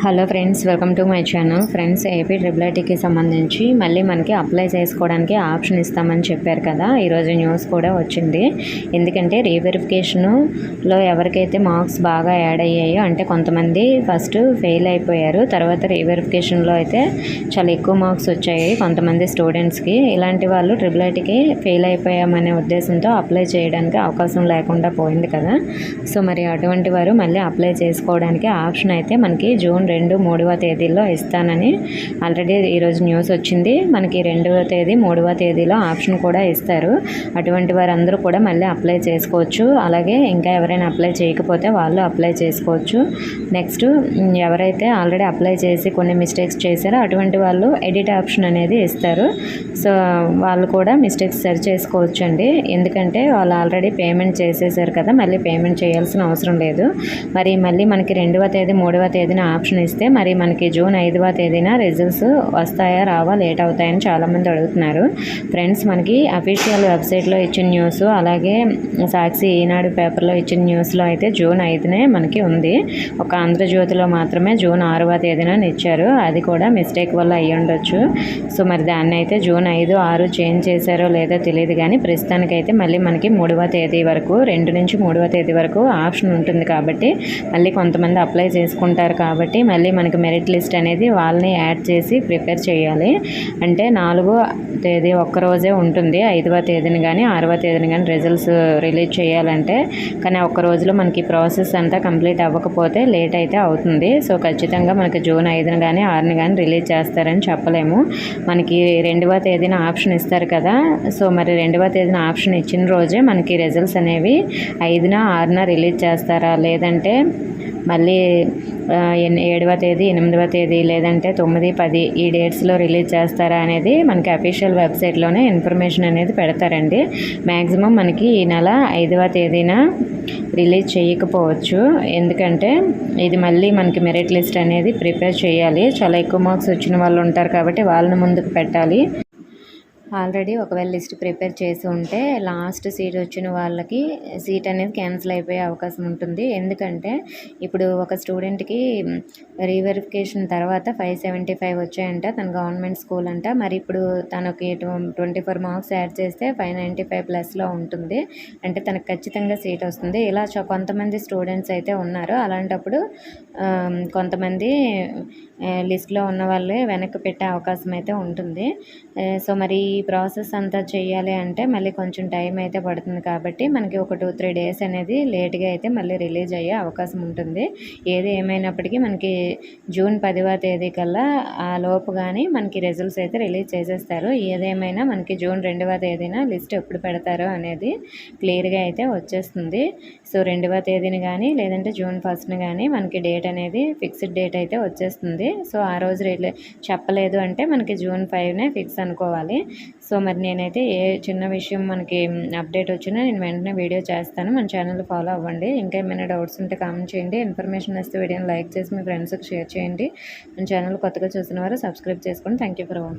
Hello friends, welcome to my channel. Friends, AP triple సంబంధించి మళ్ళీ మనకి అప్లై చేసుకోవడానికి ఆప్షన్ ఇస్తామని చెప్పారు కదా. ఈరోజు న్యూస్ కూడా వచ్చింది. ఎందుకంటే రీవెరిఫికేషన్లో ఎవరికైతే మార్క్స్ బాగా యాడ్ అయ్యాయో, అంటే కొంతమంది ఫస్ట్ ఫెయిల్ అయిపోయారు, తర్వాత రీవెరిఫికేషన్లో అయితే చాలా ఎక్కువ మార్క్స్ వచ్చాయి కొంతమంది స్టూడెంట్స్కి. ఇలాంటి వాళ్ళు ట్రిపుల్ ఐటీకి ఫెయిల్ అయిపోయామనే ఉద్దేశంతో అప్లై చేయడానికి అవకాశం లేకుండా పోయింది కదా. సో మరి అటువంటి వారు మళ్ళీ అప్లై చేసుకోవడానికి ఆప్షన్ అయితే మనకి జూన్ 2, 3వ తేదీల్లో ఇస్తానని ఆల్రెడీ ఈరోజు న్యూస్ వచ్చింది. మనకి 2వ తేదీ, 3వ తేదీలో ఆప్షన్ కూడా ఇస్తారు. అటువంటి వారందరూ కూడా మళ్ళీ అప్లై చేసుకోవచ్చు. అలాగే ఇంకా ఎవరైనా అప్లై చేయకపోతే వాళ్ళు అప్లై చేసుకోవచ్చు. నెక్స్ట్, ఎవరైతే ఆల్రెడీ అప్లై చేసి కొన్ని మిస్టేక్స్ చేశారో అటువంటి వాళ్ళు ఎడిట్ ఆప్షన్ అనేది ఇస్తారు. సో వాళ్ళు కూడా మిస్టేక్స్ సరి చేసుకోవచ్చు అండి. ఎందుకంటే వాళ్ళు ఆల్రెడీ పేమెంట్ చేసేసారు కదా, మళ్ళీ పేమెంట్ చేయాల్సిన అవసరం లేదు. మరి మళ్ళీ మనకి 2వ తేదీ, 3వ తేదీన ఆప్షన్ ఇస్తే మరి మనకి జూన్ 5వ తేదీన రిజల్ట్స్ వస్తాయా, రావా, లేట్ అవుతాయని చాలామంది అడుగుతున్నారు. ఫ్రెండ్స్, మనకి అఫీషియల్ వెబ్సైట్లో ఇచ్చిన న్యూస్, అలాగే సాక్షి, ఈనాడు పేపర్లో ఇచ్చిన న్యూస్లో అయితే జూన్ 5నే మనకి ఉంది. ఒక ఆంధ్రజ్యోతిలో మాత్రమే జూన్ 6వ తేదీన ఇచ్చారు. అది కూడా మిస్టేక్ వల్ల అయ్యి ఉండొచ్చు. సో మరి దాన్ని అయితే జూన్ 5, 6 చేంజ్ చేశారో లేదో తెలియదు. కానీ ప్రస్తుతానికైతే మళ్ళీ మనకి 3వ తేదీ వరకు, 2 నుంచి 3వ తేదీ వరకు ఆప్షన్ ఉంటుంది. కాబట్టి మళ్ళీ కొంతమంది అప్లై చేసుకుంటారు కాబట్టి మళ్ళీ మనకి మెరిట్ లిస్ట్ అనేది వాళ్ళని యాడ్ చేసి ప్రిపేర్ చేయాలి. అంటే 4వ తేదీ ఒక్కరోజే ఉంటుంది. 5వ తేదీని కానీ 6వ తేదీని కానీ రిజల్ట్స్ రిలీజ్ చేయాలంటే, కానీ ఒక్క రోజులో మనకి ప్రాసెస్ అంతా కంప్లీట్ అవ్వకపోతే లేట్ అయితే అవుతుంది. సో ఖచ్చితంగా మనకి జూన్ 5ని కానీ 6ని కానీ రిలీజ్ చేస్తారని చెప్పలేము. మనకి 2వ తేదీన ఆప్షన్ ఇస్తారు కదా. సో మరి 2వ తేదీన ఆప్షన్ ఇచ్చిన రోజే మనకి రిజల్ట్స్ అనేవి 5న, 6న రిలీజ్ చేస్తారా, లేదంటే మళ్ళీ 7వ తేదీ, 8వ తేదీ, లేదంటే 9, 10 ఈ డేట్స్లో రిలీజ్ చేస్తారా అనేది మనకి అఫీషియల్ వెబ్సైట్లోనే ఇన్ఫర్మేషన్ అనేది పెడతారండి. మ్యాక్సిమం మనకి ఈ నెల 5వ తేదీన రిలీజ్ చేయకపోవచ్చు. ఎందుకంటే ఇది మళ్ళీ మనకి మెరిట్ లిస్ట్ అనేది ప్రిపేర్ చేయాలి. చాలా ఎక్కువ మార్క్స్ వచ్చిన వాళ్ళు ఉంటారు కాబట్టి వాళ్ళని ముందుకు పెట్టాలి. ఆల్రెడీ ఒకవేళ లిస్ట్ ప్రిపేర్ చేసి ఉంటే లాస్ట్ సీట్ వచ్చిన వాళ్ళకి సీట్ అనేది క్యాన్సిల్ అయిపోయే అవకాశం ఉంటుంది. ఎందుకంటే ఇప్పుడు ఒక స్టూడెంట్కి రీవెరిఫికేషన్ తర్వాత 575 వచ్చాయంట, తన గవర్నమెంట్ స్కూల్ అంట. మరి ఇప్పుడు తనకి 24 మార్క్స్ యాడ్ చేస్తే 595+ ఉంటుంది. అంటే తనకు ఖచ్చితంగా సీట్ వస్తుంది. ఇలా కొంతమంది స్టూడెంట్స్ అయితే ఉన్నారు. అలాంటప్పుడు కొంతమంది లిస్ట్లో ఉన్న వాళ్ళే వెనక్కి పెట్టే అవకాశం అయితే ఉంటుంది. సో మరి ఈ ప్రాసెస్ అంతా చేయాలి అంటే మళ్ళీ కొంచెం టైం అయితే పడుతుంది. కాబట్టి మనకి ఒక 2-3 డేస్ అనేది లేట్గా అయితే మళ్ళీ రిలీజ్ అయ్యే అవకాశం ఉంటుంది. ఏది ఏమైనప్పటికీ మనకి జూన్ 10వ తేదీ కల్లా ఆ లోపు కానీ మనకి రిజల్ట్స్ అయితే రిలీజ్ చేసేస్తారు. ఏదేమైనా మనకి జూన్ 2వ తేదీన లిస్ట్ ఎప్పుడు పెడతారో అనేది క్లియర్గా అయితే వచ్చేస్తుంది. సో 2వ తేదీని కానీ లేదంటే జూన్ 1ని కానీ మనకి డేట్ అనేది ఫిక్స్డ్ డేట్ అయితే వచ్చేస్తుంది. సో ఆ రోజు చెప్పలేదు అంటే మనకి జూన్ 5నే ఫిక్స్ అనుకోవాలి. సో మరి నేనైతే ఏ చిన్న విషయం మనకి అప్డేట్ వచ్చినా నేను వెంటనే వీడియో చేస్తాను. మన ఛానల్ ఫాలో అవ్వండి. ఇంకా ఏమైనా డౌట్స్ ఉంటే కామెంట్ చేయండి. ఇన్ఫర్మేషన్ వస్తే వీడియోని లైక్ చేసి మీ ఫ్రెండ్స్కి షేర్ చేయండి. మన ఛానల్ కొత్తగా చూసిన వారు సబ్స్క్రైబ్ చేసుకోండి. Thank you for watching.